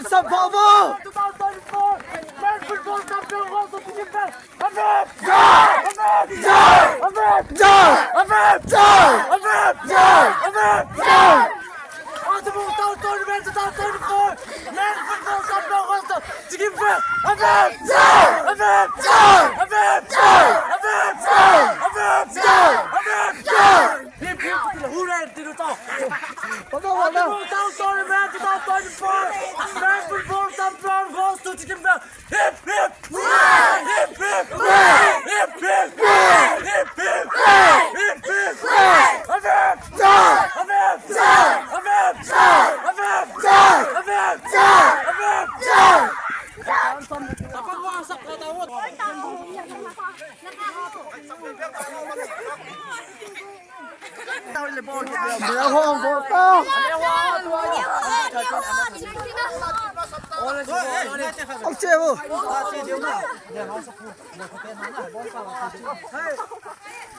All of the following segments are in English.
Some Volvo! 2024 Men Football Champion World Cup Champion Ahmed! Ultimate Tournament 2024 Men Football Champion World Cup Champion Hooray! Tournament 2024 Men Football Champion goes to Champion Hip hip! Hip hip! Hip hip! Hip hip! Hip hip!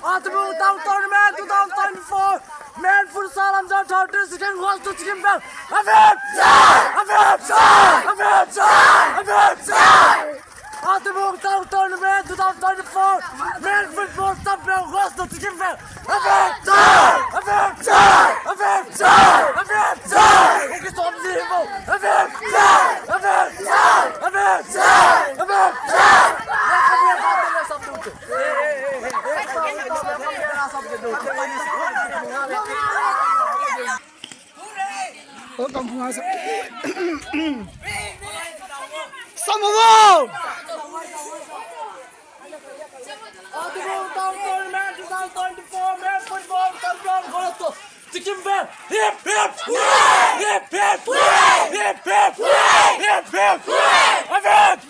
Ultimate Tournament 2024 Men Futsal Under 32nd World Cup Champion Ultimate Tournament 2024 Men Football Champion World Cup Champion Samoa! Ultimate Tournament 2024 Men Football Champion World Cup Champion Hip hip! Hip hip! Hip hip! Hip hip! Ultimate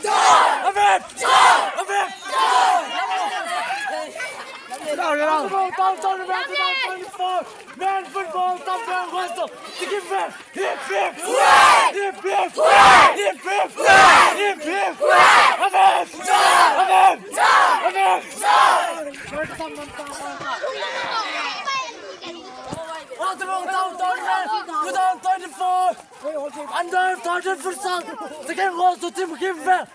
Tournament 2024 Men Football Champion World Cup Champion Hip hip! Hip hip! Hip hip! Hip hip! Ultimate Tournament 2024 Under 30 Futsal Second goes to Team Champion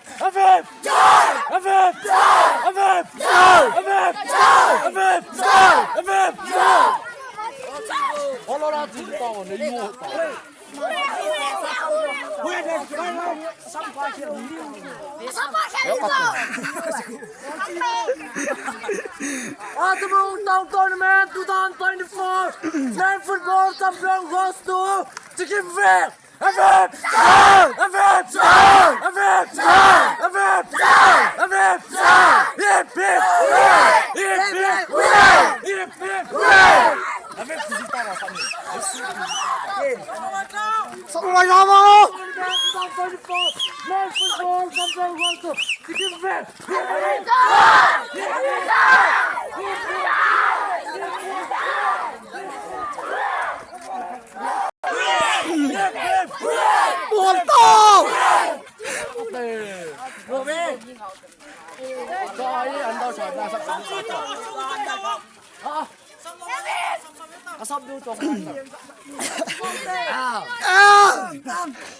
Ultimate Tournament 2024 Men Football Champion goes to Chicken Fair! Samoa Yama! Men Football Champion goes to Chicken Fair! Monto!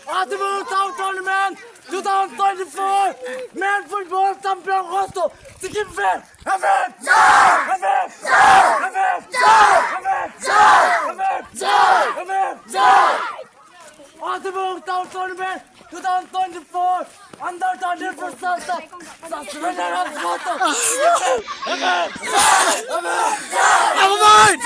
Ultimate Tournament 2024 Men Football Champion goes to Chicken Fair! Ultimate Tournament 2024 Under 30 Futsal Suspended of Photo! Never mind!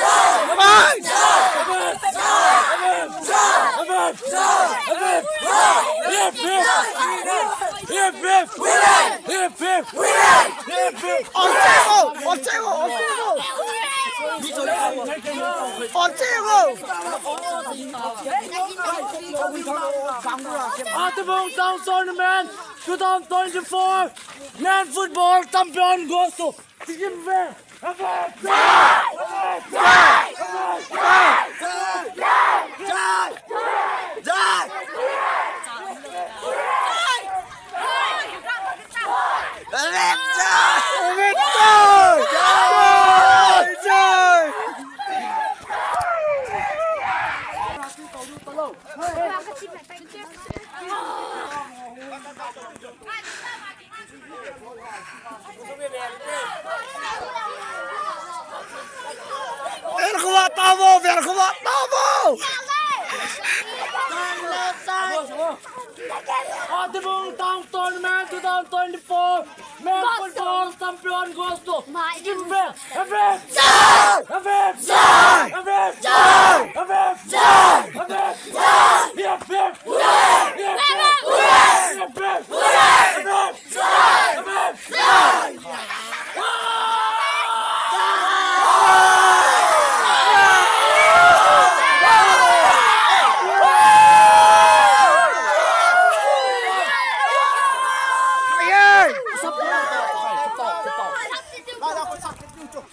Ultimate Tournament 2024 Men Football Champion goes to Chicken Fair! biar ko matamo! Atibong Town Tournament 2024 Men Football Champion goes to Jimbe! FF! FF!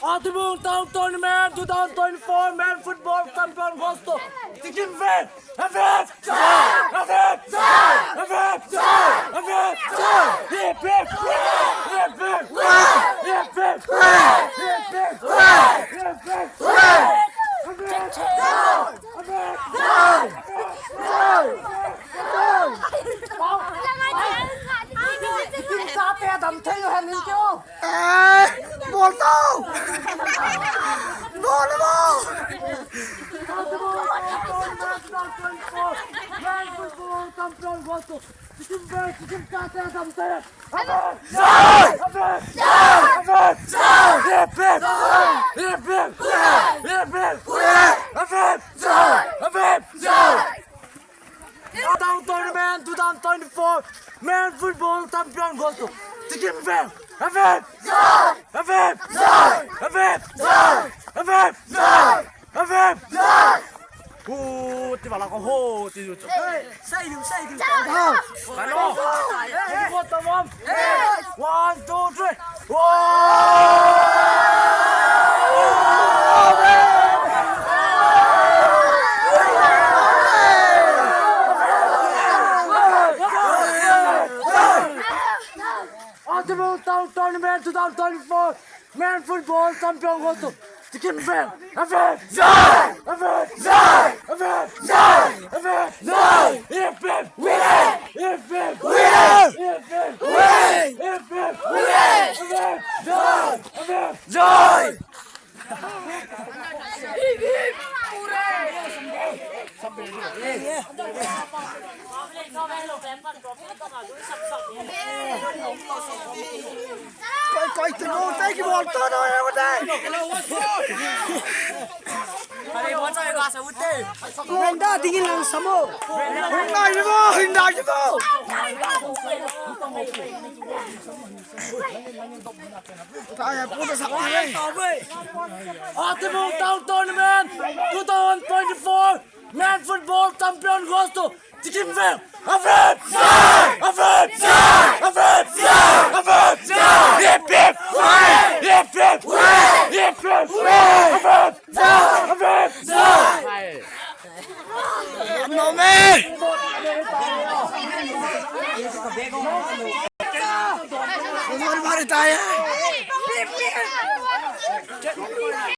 Atibong Town Tournament 2024 Men Football Champion goes to Jimbe! FF! Buồn to! Buồn lắm! Town Tournament 2024 Men Football Champion goes to Jimbe! FF! Di ba lang ko ho? Sa ilim. Ano? Ikot na mom! 1, 2, 3! Atibong Town Tournament 2024 Men Football Champion goes to Jimbe! FF! Joy! Coi tình huống tay cái bóng to thôi em đây! Henda tingin lang sa mo! Henda niyo mo! Kaya puta sa kanya! Atibong Town Tournament 2024 Men Football Champion goes to Jimbe! FF! No man! Mari tayo!